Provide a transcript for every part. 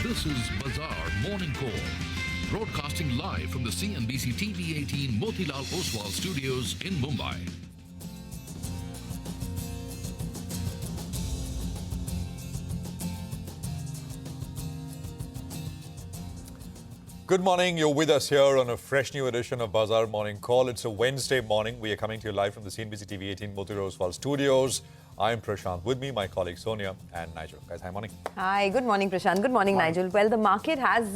This is Bazaar Morning Call, broadcasting live from the CNBC TV18 Motilal Oswal studios in Mumbai. Good morning. You're with us here on a fresh new edition of Bazaar Morning Call. It's a Wednesday morning. We are coming to you live from the CNBC TV18 Motilal Oswal studios. I'm Prashant. With me, my colleagues Sonia and Nigel. Guys, hi, morning. Hi, good morning, Prashant. Good morning, Nigel. Well, the market has,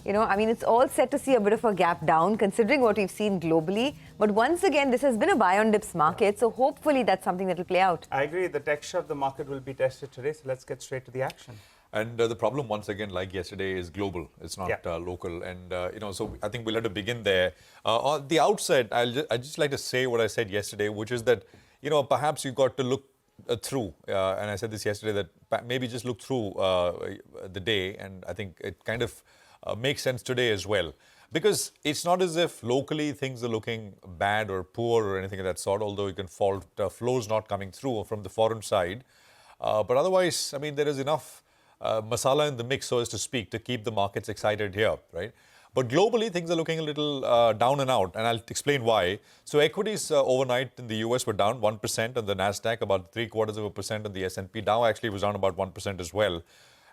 it's all set to see a bit of a gap down considering what we've seen globally. But once again, this has been a buy on dips market. So hopefully that's something that will play out. I agree. The texture of the market will be tested today. So let's get straight to the action. And the problem, once again, like yesterday, is global. It's not local. And, so I think we'll have to begin there. On the outset, I'd just like to say what I said yesterday, which is that, perhaps you got to look through, and I said this yesterday, that maybe just look through the day. And I think it kind of makes sense today as well. Because it's not as if locally things are looking bad or poor or anything of that sort, although you can fault flows not coming through from the foreign side. But otherwise, there is enough masala in the mix, so as to speak, to keep the markets excited here, right? But globally, things are looking a little down and out, and I'll explain why. So equities overnight in the US were down 1% on the Nasdaq, about 0.75% on the S&P. Dow actually was down about 1% as well.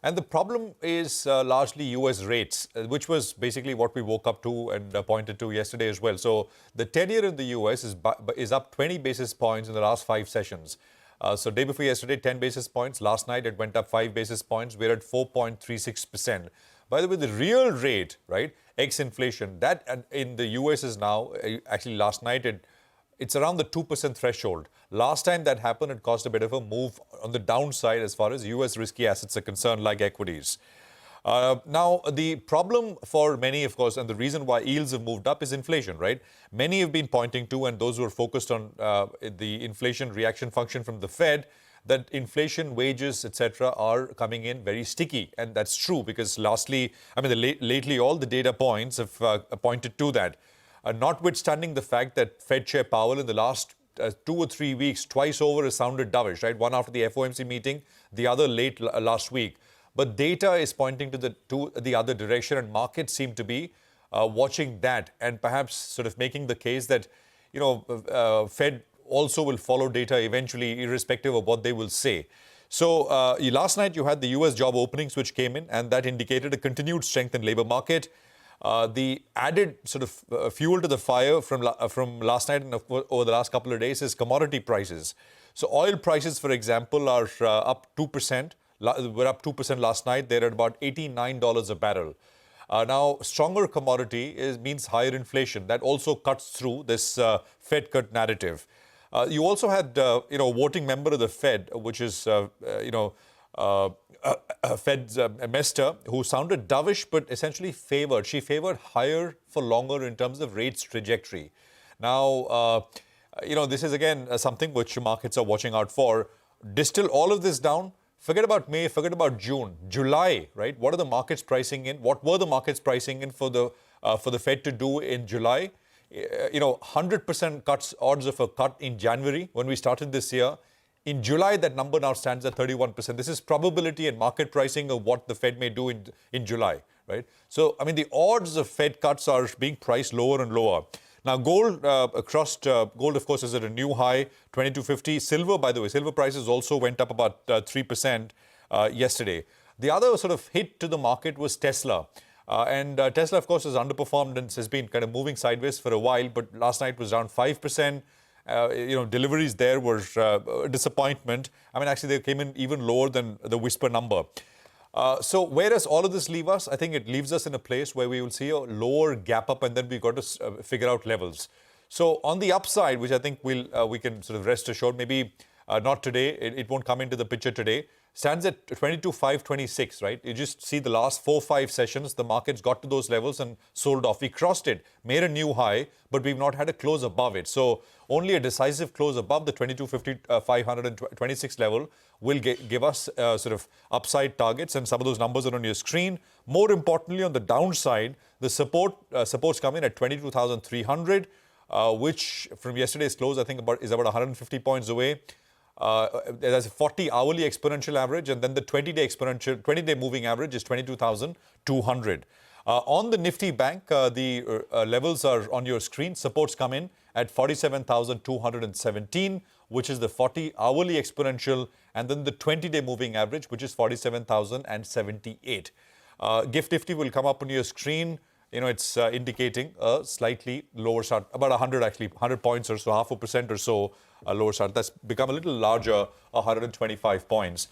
And the problem is largely US rates, which was basically what we woke up to and pointed to yesterday as well. So the 10-year in the US is up 20 basis points in the last 5 sessions. So day before yesterday, 10 basis points. Last night, it went up 5 basis points. We're at 4.36%. By the way, the real rate, right, ex-inflation, that in the US is now, actually last night, it's around the 2% threshold. Last time that happened, it caused a bit of a move on the downside as far as US risky assets are concerned, like equities. Now, the problem for many, of course, and the reason why yields have moved up is inflation, right? Many have been pointing to, and those who are focused on the inflation reaction function from the Fed, that inflation, wages, etc., are coming in very sticky. And that's true because lately, all the data points have pointed to that. Notwithstanding the fact that Fed Chair Powell in the last 2 or 3 weeks, twice over has sounded dovish, right? One after the FOMC meeting, the other late last week. But data is pointing to the other direction, and markets seem to be watching that and perhaps sort of making the case that, Fed also will follow data eventually, irrespective of what they will say. So last night you had the US job openings which came in, and that indicated a continued strength in labor market. The added sort of fuel to the fire from last night and over the last couple of days is commodity prices. So oil prices, for example, are up 2%. We're up 2% last night. They're at about $89 a barrel. Now, stronger commodity means higher inflation. That also cuts through this Fed cut narrative. You also had, a voting member of the Fed, which is, Fed's Mester, who sounded dovish but essentially favored. She favored higher for longer in terms of rates trajectory. Now, this is again something which markets are watching out for. Distill all of this down. Forget about May, forget about June. July, right? What are the markets pricing in? What were the markets pricing in for the Fed to do in July? 100% cuts, odds of a cut in January when we started this year. In July, that number now stands at 31%. This is probability and market pricing of what the Fed may do in July, right? So, the odds of Fed cuts are being priced lower and lower. Now, gold, gold, of course, is at a new high, 2250. Silver, by the way, silver prices also went up about 3% yesterday. The other sort of hit to the market was Tesla. And Tesla, of course, has underperformed and has been kind of moving sideways for a while, but last night was down 5%. Deliveries there were a disappointment. Actually, they came in even lower than the whisper number. So where does all of this leave us? I think it leaves us in a place where we will see a lower gap up, and then we've got to figure out levels. So on the upside, which I think we can sort of rest assured, maybe not today, it won't come into the picture today, stands at 22,526, right? You just see the last 4-5 sessions, the markets got to those levels and sold off. We crossed it, made a new high, but we've not had a close above it. So only a decisive close above the 22,526 level will give us sort of upside targets, and some of those numbers are on your screen. More importantly, on the downside, the supports come in at 22,300, which from yesterday's close, I think is about 150 points away. there's a 40 hourly exponential average, and then the 20-day moving average is 22,200. On the Nifty Bank, the levels are on your screen. Supports come in at 47,217, which is the 40 hourly exponential, and then the 20-day moving average, which is 47,078. GIFT Nifty will come up on your screen. It's indicating a slightly lower start, about 100 points or so, 0.5% or so lower start. That's become a little larger, 125 points.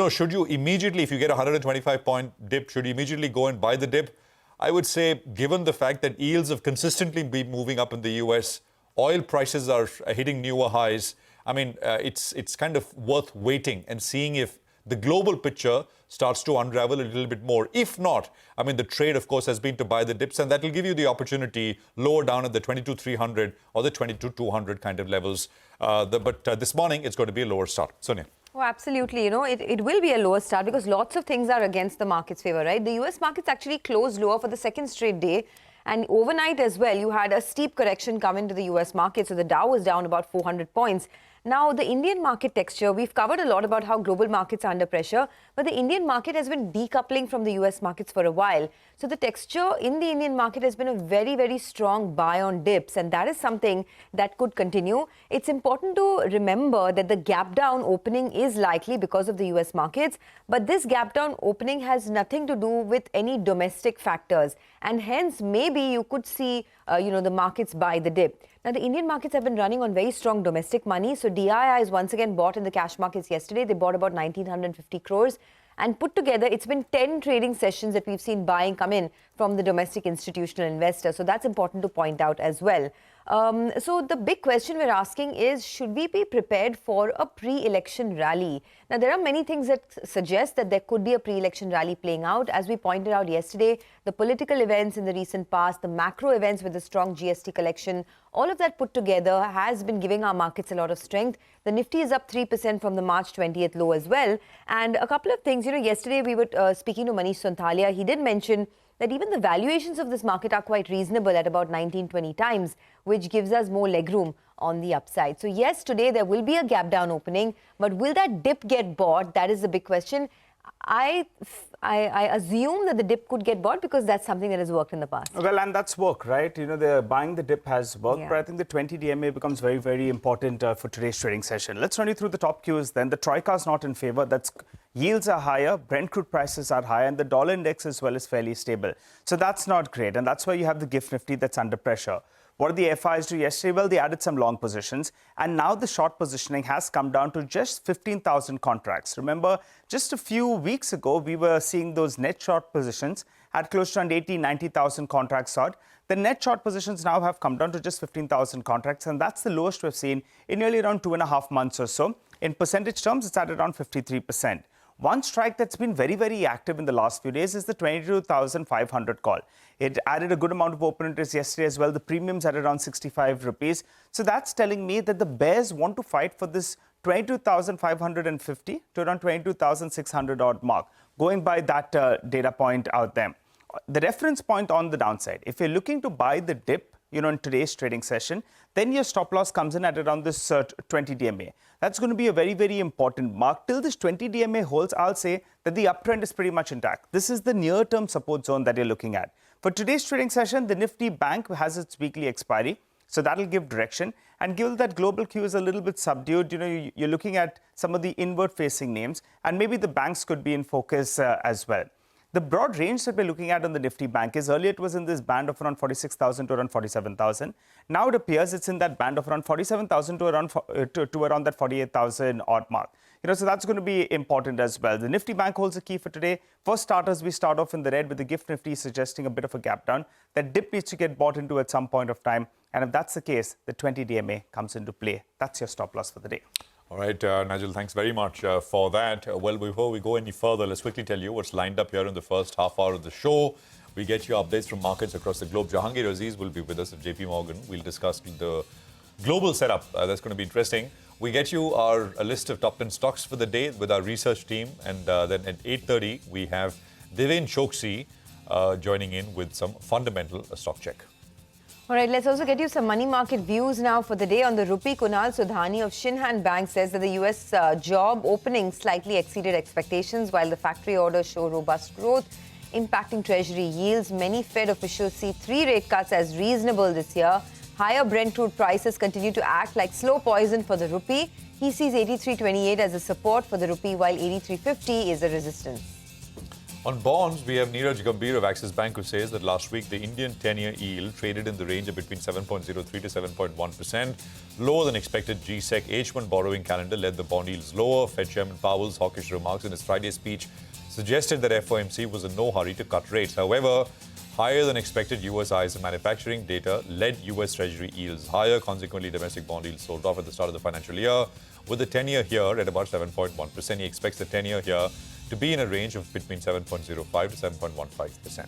Should you immediately, if you get a 125-point dip, should you immediately go and buy the dip? I would say, given the fact that yields have consistently been moving up in the US, oil prices are hitting newer highs. I mean, it's kind of worth waiting and seeing if the global picture starts to unravel a little bit more. If not, I mean, the trade, of course, has been to buy the dips, and that will give you the opportunity lower down at the 22,300 or the 22,200 kind of levels. But this morning, it's going to be a lower start. Sonia. Oh, absolutely. It will be a lower start because lots of things are against the market's favor, right? The US markets actually closed lower for the second straight day. And overnight as well, you had a steep correction come into the US market. So the Dow was down about 400 points. Now, the Indian market texture, we've covered a lot about how global markets are under pressure, but the Indian market has been decoupling from the US markets for a while. So the texture in the Indian market has been a very, very strong buy on dips, and that is something that could continue. It's important to remember that the gap down opening is likely because of the US markets, but this gap down opening has nothing to do with any domestic factors, and hence maybe you could see the markets buy the dip. Now, the Indian markets have been running on very strong domestic money. So DJIA is once again bought in the cash markets yesterday. They bought about 1,950 crores. And put together, it's been 10 trading sessions that we've seen buying come in from the domestic institutional investors. So that's important to point out as well. So the big question we're asking is, should we be prepared for a pre-election rally? Now, there are many things that suggest that there could be a pre-election rally playing out. As we pointed out yesterday, the political events in the recent past, the macro events with the strong GST collection, all of that put together has been giving our markets a lot of strength. The Nifty is up 3% from the March 20th low as well. And a couple of things, yesterday we were speaking to Manish Sonthalia. He did mention that even the valuations of this market are quite reasonable at about 19-20 times, which gives us more legroom on the upside. So yes, today there will be a gap down opening, but will that dip get bought? That is the big question. I assume that the dip could get bought because that's something that has worked in the past. Well, and that's work, right? The buying the dip has worked, Yeah. but I think the 20 DMA becomes very, very important for today's trading session. Let's run you through the top cues then. The troika is not in favor. That's yields are higher, Brent crude prices are higher, and the dollar index as well is fairly stable. So that's not great, and that's why you have the GIFT Nifty that's under pressure. What did the FIs do yesterday? Well, they added some long positions, and now the short positioning has come down to just 15,000 contracts. Remember, just a few weeks ago, we were seeing those net short positions at close to around 80, 90,000 contracts short. The net short positions now have come down to just 15,000 contracts, and that's the lowest we've seen in nearly around 2.5 months or so. In percentage terms, it's at around 53%. One strike that's been very, very active in the last few days is the 22,500 call. It added a good amount of open interest yesterday as well. The premiums at around 65 rupees. So that's telling me that the bears want to fight for this 22,550 to around 22,600 odd mark, going by that data point out there. The reference point on the downside, if you're looking to buy the dip, in today's trading session, then your stop loss comes in at around this 20 DMA. That's going to be a very, very important mark. Till this 20 DMA holds, I'll say that the uptrend is pretty much intact. This is the near-term support zone that you're looking at. For today's trading session, the Nifty Bank has its weekly expiry, so that'll give direction. And given that global Q is a little bit subdued, you're looking at some of the inward-facing names, and maybe the banks could be in focus as well. The broad range that we're looking at on the Nifty Bank is earlier it was in this band of around 46,000 to around 47,000. Now it appears it's in that band of around 47,000 to around that 48,000 odd mark. So that's going to be important as well. The Nifty Bank holds a key for today. For starters, we start off in the red with the GIFT Nifty suggesting a bit of a gap down. That dip needs to get bought into at some point of time. And if that's the case, the 20 DMA comes into play. That's your stop loss for the day. All right, Nigel, thanks very much for that. Well, before we go any further, let's quickly tell you what's lined up here in the first half hour of the show. We get you updates from markets across the globe. Jahangir Aziz will be with us at JP Morgan. We'll discuss the global setup. That's going to be interesting. We get you a list of top 10 stocks for the day with our research team. And then at 8:30, we have Deven Choksi joining in with some fundamental stock check. All right, let's also get you some money market views now for the day on the rupee. Kunal Sudhani of Shinhan Bank says that the US job opening slightly exceeded expectations while the factory orders show robust growth, impacting Treasury yields. Many Fed officials see 3 rate cuts as reasonable this year. Higher Brent crude prices continue to act like slow poison for the rupee. He sees 83.28 as a support for the rupee while 83.50 is a resistance. On bonds, we have Neeraj Gambhir of Axis Bank who says that last week the Indian 10-year yield traded in the range of between 7.03 to 7.1%, lower than expected. G-Sec H1 borrowing calendar led the bond yields lower. Fed Chairman Powell's hawkish remarks in his Friday speech suggested that FOMC was in no hurry to cut rates. However, higher than expected US ISM manufacturing data led US Treasury yields higher. Consequently, domestic bond yields sold off at the start of the financial year, with the 10-year here at about 7.1%. He expects the 10-year here to be in a range of between 7.05 to 7.15%.